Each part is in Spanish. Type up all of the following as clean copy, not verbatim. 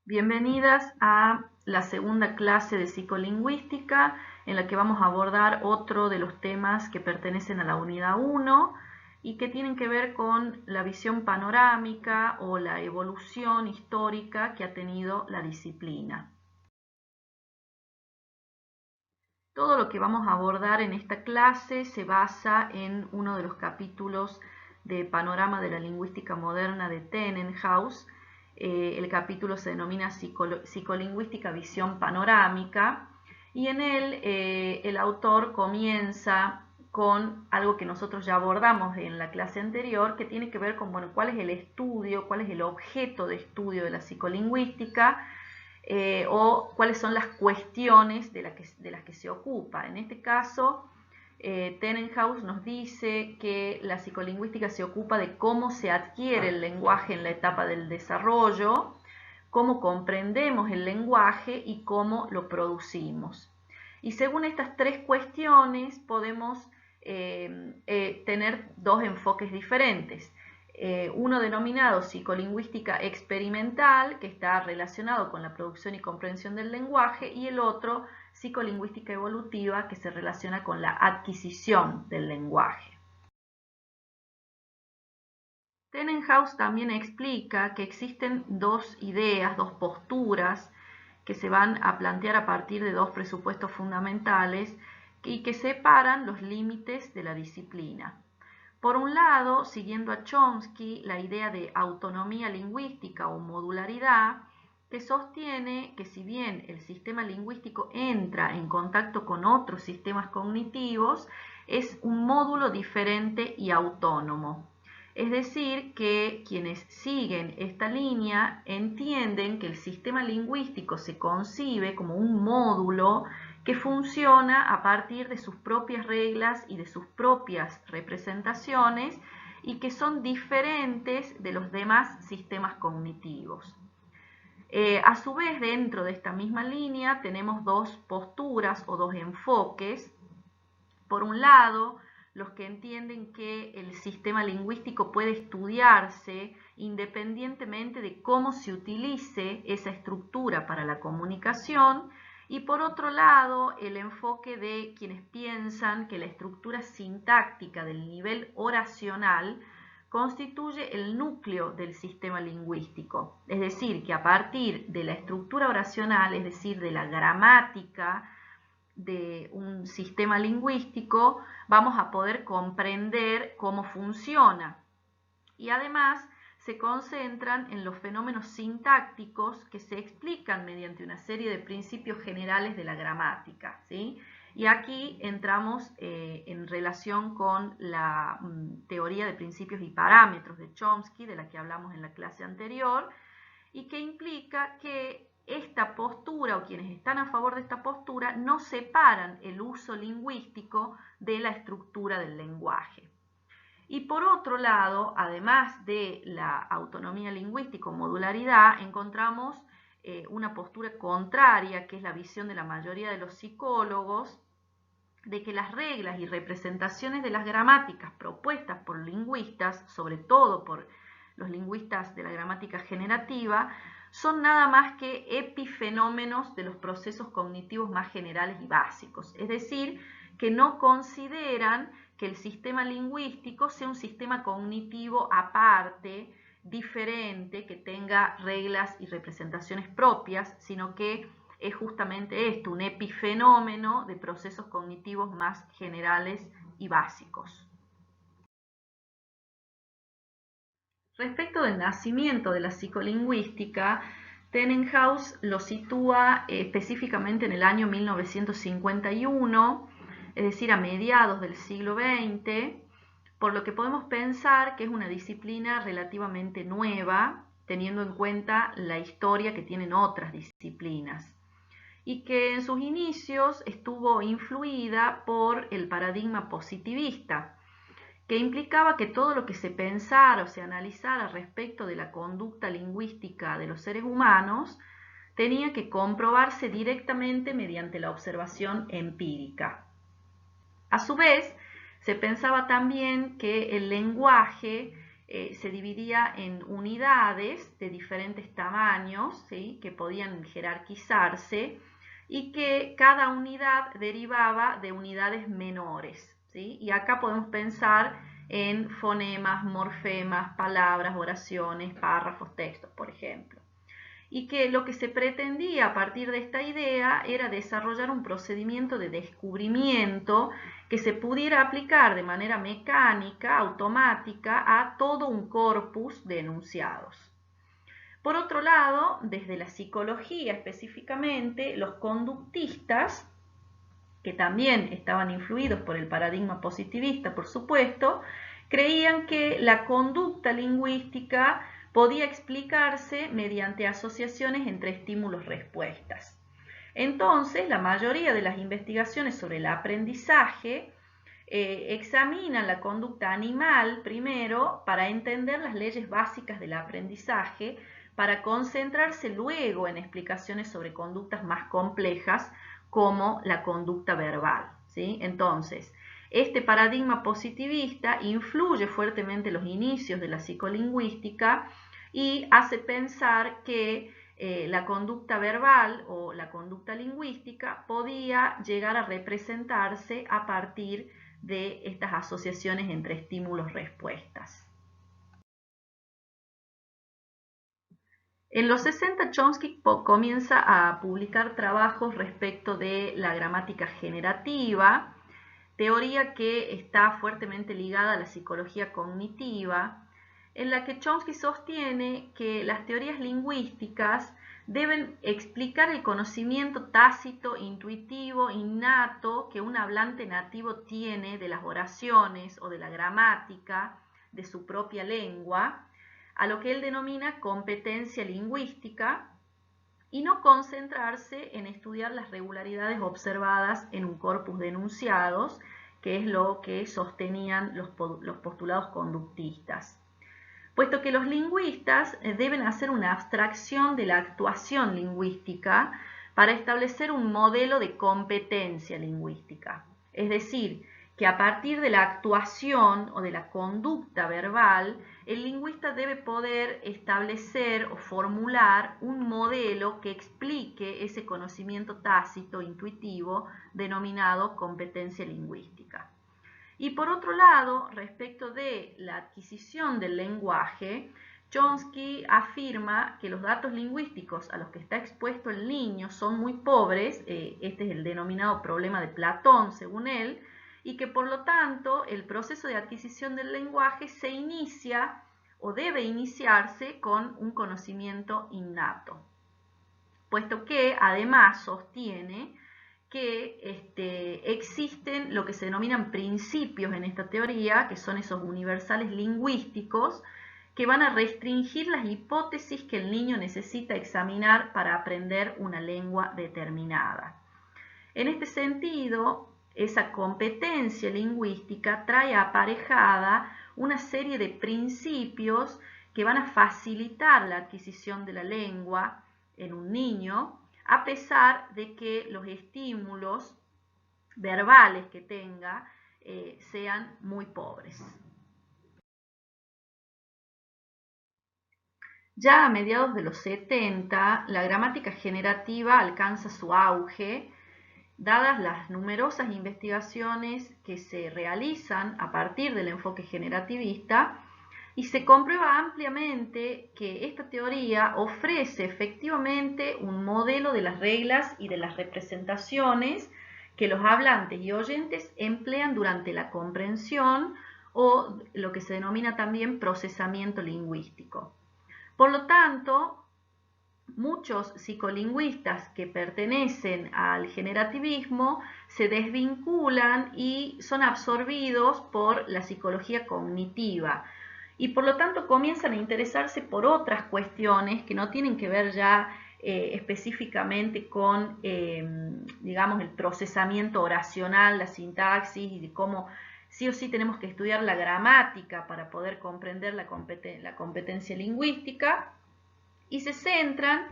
Bienvenidas a la segunda clase de psicolingüística en la que vamos a abordar otro de los temas que pertenecen a la unidad 1 y que tienen que ver con la visión panorámica o la evolución histórica que ha tenido la disciplina. Todo lo que vamos a abordar en esta clase se basa en uno de los capítulos de Panorama de la Lingüística Moderna de Tenenhaus. El capítulo se denomina Psicolingüística Visión Panorámica y en él el autor comienza con algo que nosotros ya abordamos en la clase anterior, que tiene que ver con cuál es el estudio, cuál es el objeto de estudio de la psicolingüística, o cuáles son las cuestiones de las que se ocupa. En este caso, Tenenhaus nos dice que la psicolingüística se ocupa de cómo se adquiere el lenguaje en la etapa del desarrollo, cómo comprendemos el lenguaje y cómo lo producimos. Y según estas tres cuestiones podemos tener dos enfoques diferentes. Uno denominado psicolingüística experimental, que está relacionado con la producción y comprensión del lenguaje, y el otro, psicolingüística evolutiva, que se relaciona con la adquisición del lenguaje. Tenenhaus también explica que existen dos ideas, dos posturas que se van a plantear a partir de dos presupuestos fundamentales y que separan los límites de la disciplina. Por un lado, siguiendo a Chomsky, la idea de autonomía lingüística o modularidad, que sostiene que si bien el sistema lingüístico entra en contacto con otros sistemas cognitivos, es un módulo diferente y autónomo. Es decir, que quienes siguen esta línea entienden que el sistema lingüístico se concibe como un módulo que funciona a partir de sus propias reglas y de sus propias representaciones y que son diferentes de los demás sistemas cognitivos. A su vez, dentro de esta misma línea tenemos dos posturas o dos enfoques. Por un lado, los que entienden que el sistema lingüístico puede estudiarse independientemente de cómo se utilice esa estructura para la comunicación, y por otro lado, el enfoque de quienes piensan que la estructura sintáctica del nivel oracional constituye el núcleo del sistema lingüístico. Es decir, que a partir de la estructura oracional, es decir, de la gramática de un sistema lingüístico, vamos a poder comprender cómo funciona. Y además se concentran en los fenómenos sintácticos que se explican mediante una serie de principios generales de la gramática, ¿sí? Y aquí entramos en relación con la teoría de principios y parámetros de Chomsky, de la que hablamos en la clase anterior, y que implica que esta postura, o quienes están a favor de esta postura, no separan el uso lingüístico de la estructura del lenguaje. Y por otro lado, además de la autonomía lingüística o modularidad, encontramos una postura contraria, que es la visión de la mayoría de los psicólogos, de que las reglas y representaciones de las gramáticas propuestas por lingüistas, sobre todo por los lingüistas de la gramática generativa, son nada más que epifenómenos de los procesos cognitivos más generales y básicos. Es decir, que no consideran que el sistema lingüístico sea un sistema cognitivo aparte, diferente, que tenga reglas y representaciones propias, sino que es justamente esto, un epifenómeno de procesos cognitivos más generales y básicos. Respecto del nacimiento de la psicolingüística, Tenenhaus lo sitúa específicamente en el año 1951, es decir, a mediados del siglo XX, por lo que podemos pensar que es una disciplina relativamente nueva, teniendo en cuenta la historia que tienen otras disciplinas, y que en sus inicios estuvo influida por el paradigma positivista, que implicaba que todo lo que se pensara o se analizara respecto de la conducta lingüística de los seres humanos tenía que comprobarse directamente mediante la observación empírica. A su vez, se pensaba también que el lenguaje se dividía en unidades de diferentes tamaños, ¿sí?, que podían jerarquizarse y que cada unidad derivaba de unidades menores, ¿sí? Y acá podemos pensar en fonemas, morfemas, palabras, oraciones, párrafos, textos, por ejemplo. Y que lo que se pretendía a partir de esta idea era desarrollar un procedimiento de descubrimiento que se pudiera aplicar de manera mecánica, automática, a todo un corpus de enunciados. Por otro lado, desde la psicología específicamente, los conductistas, que también estaban influidos por el paradigma positivista, por supuesto, creían que la conducta lingüística podía explicarse mediante asociaciones entre estímulos-respuestas. Entonces, la mayoría de las investigaciones sobre el aprendizaje examinan la conducta animal primero para entender las leyes básicas del aprendizaje, para concentrarse luego en explicaciones sobre conductas más complejas como la conducta verbal, ¿sí? Entonces, este paradigma positivista influye fuertemente en los inicios de la psicolingüística y hace pensar que la conducta verbal o la conducta lingüística podía llegar a representarse a partir de estas asociaciones entre estímulos-respuestas. En los 60, Chomsky comienza a publicar trabajos respecto de la gramática generativa, teoría que está fuertemente ligada a la psicología cognitiva, en la que Chomsky sostiene que las teorías lingüísticas deben explicar el conocimiento tácito, intuitivo, innato que un hablante nativo tiene de las oraciones o de la gramática de su propia lengua, a lo que él denomina competencia lingüística, y no concentrarse en estudiar las regularidades observadas en un corpus de enunciados, que es lo que sostenían los postulados conductistas. Puesto que los lingüistas deben hacer una abstracción de la actuación lingüística para establecer un modelo de competencia lingüística. Es decir, que a partir de la actuación o de la conducta verbal, el lingüista debe poder establecer o formular un modelo que explique ese conocimiento tácito, intuitivo, denominado competencia lingüística. Y por otro lado, respecto de la adquisición del lenguaje, Chomsky afirma que los datos lingüísticos a los que está expuesto el niño son muy pobres, este es el denominado problema de Platón, según él, y que por lo tanto el proceso de adquisición del lenguaje se inicia o debe iniciarse con un conocimiento innato, puesto que además sostiene que existen lo que se denominan principios en esta teoría, que son esos universales lingüísticos, que van a restringir las hipótesis que el niño necesita examinar para aprender una lengua determinada. En este sentido, esa competencia lingüística trae aparejada una serie de principios que van a facilitar la adquisición de la lengua en un niño, a pesar de que los estímulos verbales que tenga sean muy pobres. Ya a mediados de los 70, la gramática generativa alcanza su auge, dadas las numerosas investigaciones que se realizan a partir del enfoque generativista, y se comprueba ampliamente que esta teoría ofrece efectivamente un modelo de las reglas y de las representaciones que los hablantes y oyentes emplean durante la comprensión o lo que se denomina también procesamiento lingüístico. Por lo tanto, muchos psicolingüistas que pertenecen al generativismo se desvinculan y son absorbidos por la psicología cognitiva, y por lo tanto comienzan a interesarse por otras cuestiones que no tienen que ver ya específicamente con, digamos, el procesamiento oracional, la sintaxis, y de cómo sí o sí tenemos que estudiar la gramática para poder comprender la competencia lingüística, y se centran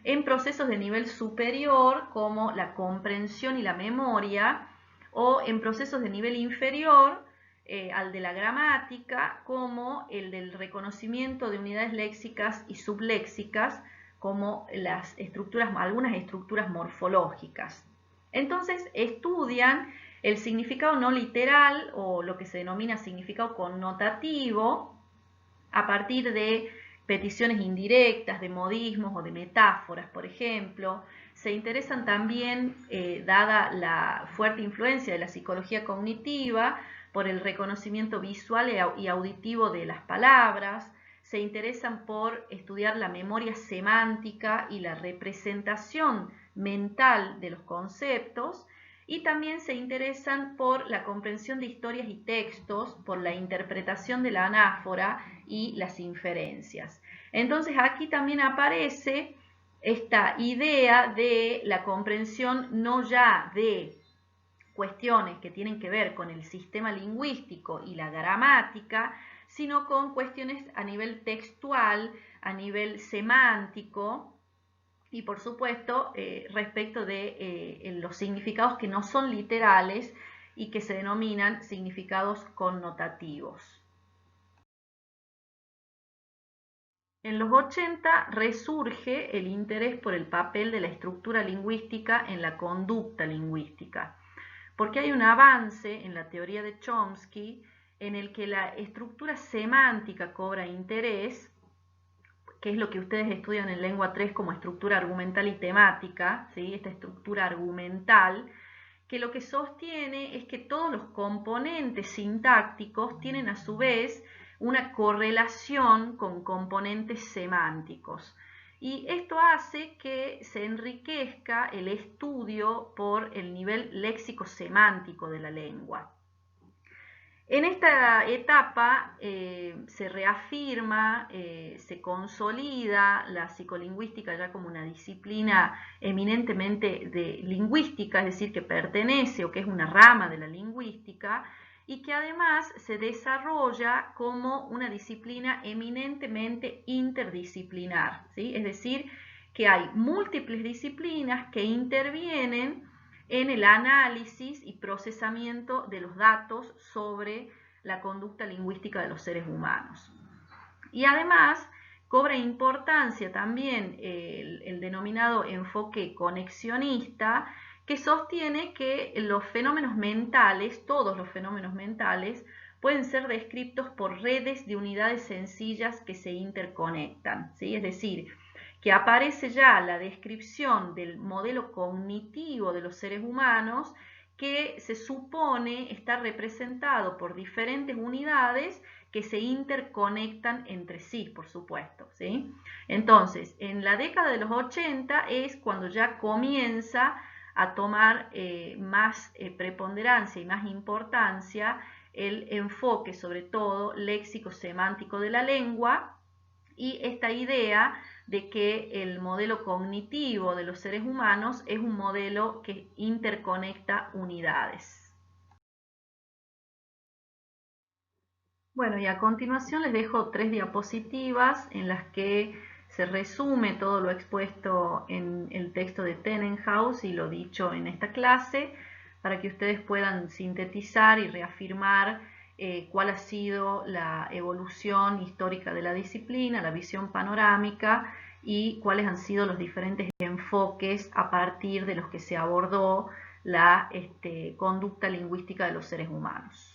en procesos de nivel superior como la comprensión y la memoria, o en procesos de nivel inferior al de la gramática como el del reconocimiento de unidades léxicas y subléxicas, como algunas estructuras morfológicas. Entonces estudian el significado no literal o lo que se denomina significado connotativo a partir de peticiones indirectas, de modismos o de metáforas, por ejemplo. Se interesan también, dada la fuerte influencia de la psicología cognitiva, por el reconocimiento visual y auditivo de las palabras. Se interesan por estudiar la memoria semántica y la representación mental de los conceptos, y también se interesan por la comprensión de historias y textos, por la interpretación de la anáfora y las inferencias. Entonces aquí también aparece esta idea de la comprensión no ya de cuestiones que tienen que ver con el sistema lingüístico y la gramática, sino con cuestiones a nivel textual, a nivel semántico, y por supuesto respecto de los significados que no son literales y que se denominan significados connotativos. En los 80 resurge el interés por el papel de la estructura lingüística en la conducta lingüística, porque hay un avance en la teoría de Chomsky en el que la estructura semántica cobra interés, que es lo que ustedes estudian en lengua 3 como estructura argumental y temática, ¿sí? Esta estructura argumental, que lo que sostiene es que todos los componentes sintácticos tienen a su vez una correlación con componentes semánticos. Y esto hace que se enriquezca el estudio por el nivel léxico-semántico de la lengua. En esta etapa se reafirma, se consolida la psicolingüística ya como una disciplina eminentemente de lingüística, es decir, que pertenece o que es una rama de la lingüística, y que además se desarrolla como una disciplina eminentemente interdisciplinar, ¿sí? Es decir, que hay múltiples disciplinas que intervienen en el análisis y procesamiento de los datos sobre la conducta lingüística de los seres humanos. Y además cobra importancia también el denominado enfoque conexionista, que sostiene que los fenómenos mentales, todos los fenómenos mentales, pueden ser descritos por redes de unidades sencillas que se interconectan, ¿sí? Es decir, que aparece ya la descripción del modelo cognitivo de los seres humanos, que se supone está representado por diferentes unidades que se interconectan entre sí, por supuesto, ¿sí? Entonces, en la década de los 80 es cuando ya comienza a tomar más preponderancia y más importancia el enfoque, sobre todo léxico-semántico de la lengua, y esta idea de que el modelo cognitivo de los seres humanos es un modelo que interconecta unidades. Bueno, y a continuación les dejo 3 diapositivas en las que se resume todo lo expuesto en el texto de Tenenhaus y lo dicho en esta clase, para que ustedes puedan sintetizar y reafirmar cuál ha sido la evolución histórica de la disciplina, la visión panorámica y cuáles han sido los diferentes enfoques a partir de los que se abordó la conducta lingüística de los seres humanos.